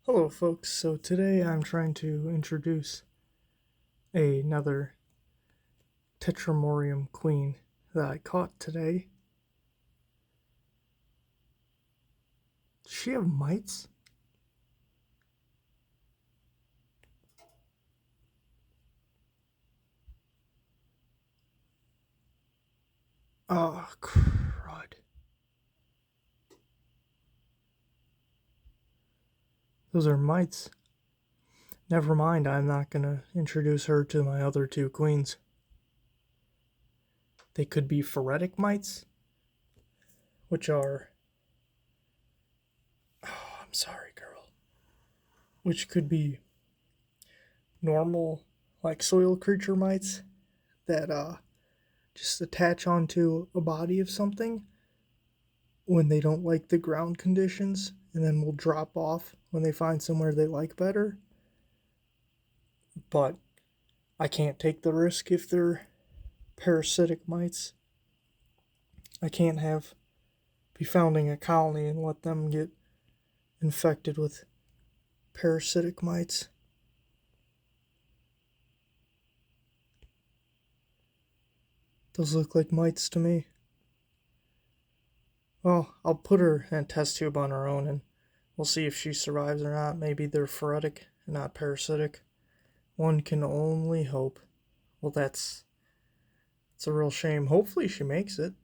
Hello folks, so today I'm trying to introduce another Tertramorium queen that I caught today. Does she have mites? Oh, crud. Those are mites. Never mind, I'm not gonna introduce her to my other two queens. They could be phoretic mites, which are... Oh, I'm sorry, girl. Which could be normal, like soil creature mites that just attach onto a body of something when they don't like the ground conditions and then will drop off when they find somewhere they like better. But I can't take the risk if they're parasitic mites. I can't be founding a colony and let them get infected with parasitic mites. Those look like mites to me. Well, I'll put her in a test tube on her own and we'll see if she survives or not. Maybe they're phoretic and not parasitic. One can only hope. Well, it's a real shame. Hopefully she makes it.